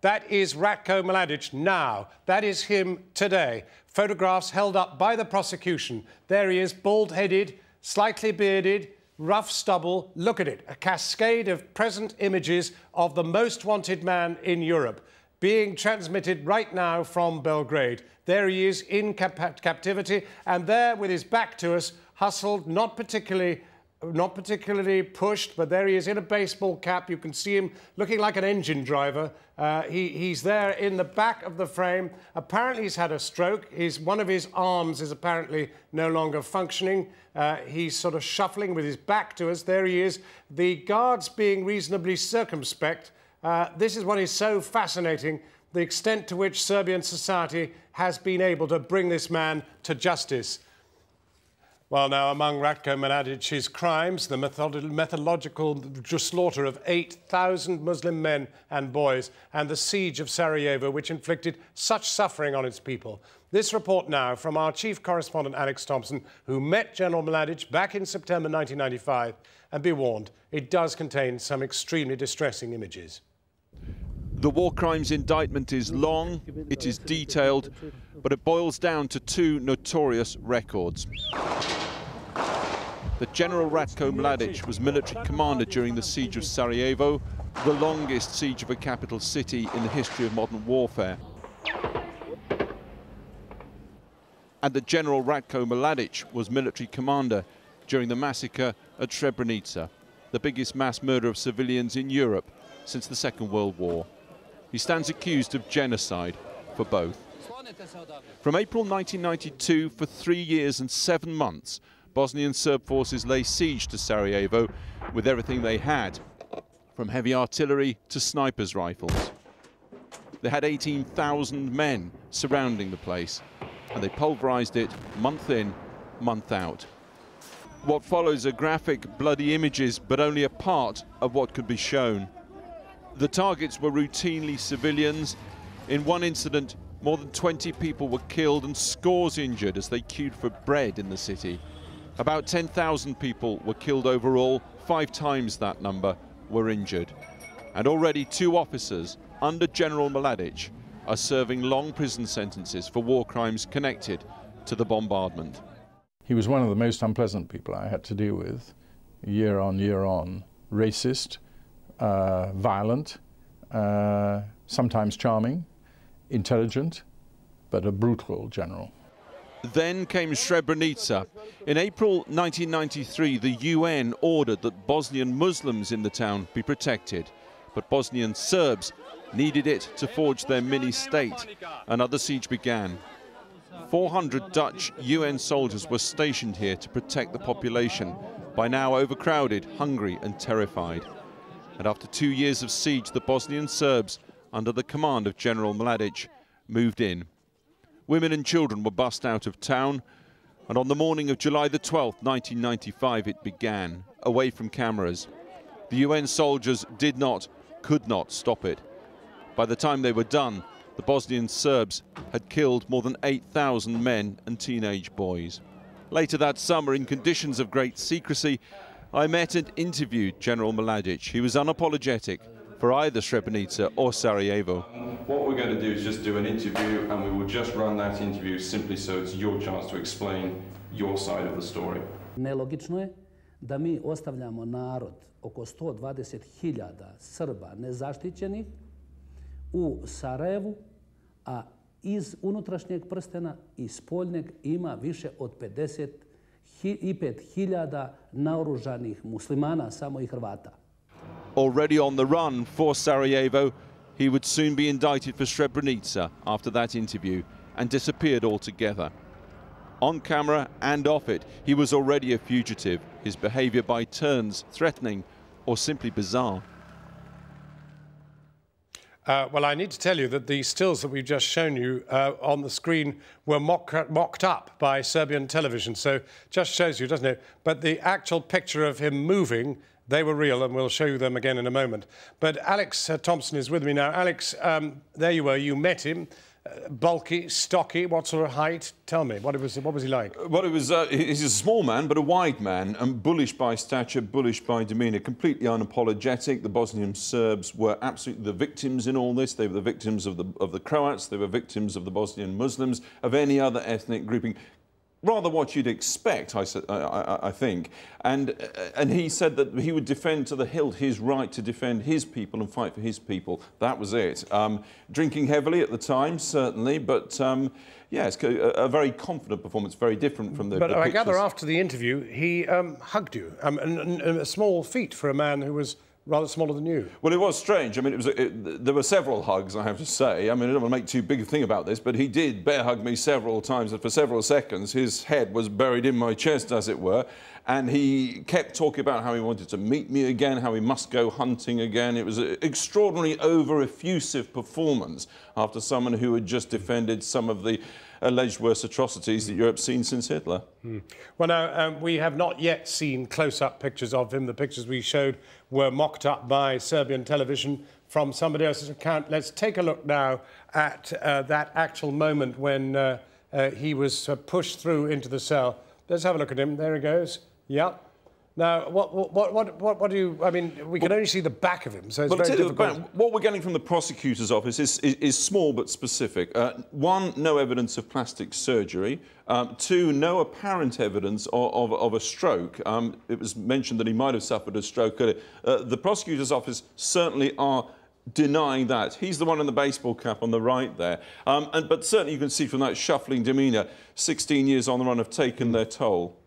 That is Ratko Mladić now. That is him today. Photographs held up by the prosecution. There he is, bald-headed, slightly bearded, rough stubble. Look at it, a cascade of present images of the most wanted man in Europe being transmitted right now from Belgrade. There he is in captivity, and there with his back to us, hustled, not particularly pushed, but there he is in a baseball cap. You can see him looking like an engine driver. He's there in the back of the frame. Apparently he's had a stroke. One of his arms is apparently no longer functioning. He's sort of shuffling with his back to us. There he is. The guards being reasonably circumspect. This is what is so fascinating, the extent to which Serbian society has been able to bring this man to justice. Well, now, among Ratko Mladić's crimes, the methodological slaughter of 8,000 Muslim men and boys and the siege of Sarajevo, which inflicted such suffering on its people. This report now from our chief correspondent, Alex Thompson, who met General Mladić back in September 1995. And be warned, it does contain some extremely distressing images. The war crimes indictment is long, it is detailed, but it boils down to two notorious records. That General Ratko Mladić was military commander during the siege of Sarajevo, the longest siege of a capital city in the history of modern warfare. And that General Ratko Mladić was military commander during the massacre at Srebrenica, the biggest mass murder of civilians in Europe since the Second World War. He stands accused of genocide for both. From April 1992, for 3 years and 7 months, Bosnian Serb forces lay siege to Sarajevo with everything they had, from heavy artillery to snipers' rifles. They had 18,000 men surrounding the place, and they pulverized it month in, month out. What follows are graphic, bloody images, but only a part of what could be shown. The targets were routinely civilians. In one incident, more than 20 people were killed and scores injured as they queued for bread in the city. About 10,000 people were killed overall, 5 times that number were injured. And already 2 officers under General Mladić are serving long prison sentences for war crimes connected to the bombardment. He was one of the most unpleasant people I had to deal with, year on, racist, violent, sometimes charming, intelligent, but a brutal general. Then came Srebrenica. In April 1993, the UN ordered that Bosnian Muslims in the town be protected, but Bosnian Serbs needed it to forge their mini-state. Another siege began. 400 Dutch UN soldiers were stationed here to protect the population, by now overcrowded, hungry and terrified. And after 2 years of siege, the Bosnian Serbs, under the command of General Mladić, moved in. Women and children were bussed out of town, and on the morning of July the 12th, 1995, it began, away from cameras. The UN soldiers could not stop it. By the time they were done, the Bosnian Serbs had killed more than 8,000 men and teenage boys. Later that summer, in conditions of great secrecy, I met and interviewed General Mladić. He was unapologetic for either Srebrenica or Sarajevo. What we're going to do is just do an interview, and we will just run that interview simply so it's your chance to explain your side of the story. Nelogično je da mi ostavljamo narod oko 120.000 Srba nezaštićenih u Sarajevu, a iz unutrašnjeg prstena i spoljneg ima više od 55.000 naoružanih muslimana, samo i Hrvata. Already on the run for Sarajevo, he would soon be indicted for Srebrenica after that interview and disappeared altogether. On camera and off it, he was already a fugitive, his behavior by turns threatening or simply bizarre. Well, I need to tell you that the stills that we've just shown you on the screen were mocked up by Serbian television, so just shows you, doesn't it? But the actual picture of him moving, they were real, and we'll show you them again in a moment. But Alex Thompson is with me now. Alex, there you were, you met him. bulky, stocky, what sort of height? Tell me, what was he like? Well, he's a small man, but a wide man, and bullish by stature, bullish by demeanour, completely unapologetic. The Bosnian Serbs were absolutely the victims in all this. They were the victims of the Croats, they were victims of the Bosnian Muslims, of any other ethnic grouping. Rather what you'd expect, I think. And he said that he would defend to the hilt his right to defend his people and fight for his people. That was it. Drinking heavily at the time, certainly, but yeah, it's a very confident performance, very different from the But I gather pictures. after the interview, he hugged you. And a small feat for a man who was rather smaller than you. Well, it was strange. I mean, there were several hugs, I have to say. I mean, I don't want to make too big a thing about this, but he did bear hug me several times, and for several seconds his head was buried in my chest, as it were, and he kept talking about how he wanted to meet me again, how he must go hunting again. It was an extraordinarily over-effusive performance after someone who had just defended some of the alleged worst atrocities that Europe's seen since Hitler. Well, now, we have not yet seen close-up pictures of him. The pictures we showed were mocked up by Serbian television from somebody else's account. Let's take a look now at that actual moment when he was pushed through into the cell. Let's have a look at him. There he goes. Yeah. Now, what do you... I mean, we can only see the back of him, so it's very difficult. What we're getting from the prosecutor's office is small but specific. One, no evidence of plastic surgery. Two, no apparent evidence of a stroke. It was mentioned that he might have suffered a stroke. The prosecutor's office certainly are denying that. He's the one in the baseball cap on the right there. But certainly you can see from that shuffling demeanour, 16 years on the run have taken their toll.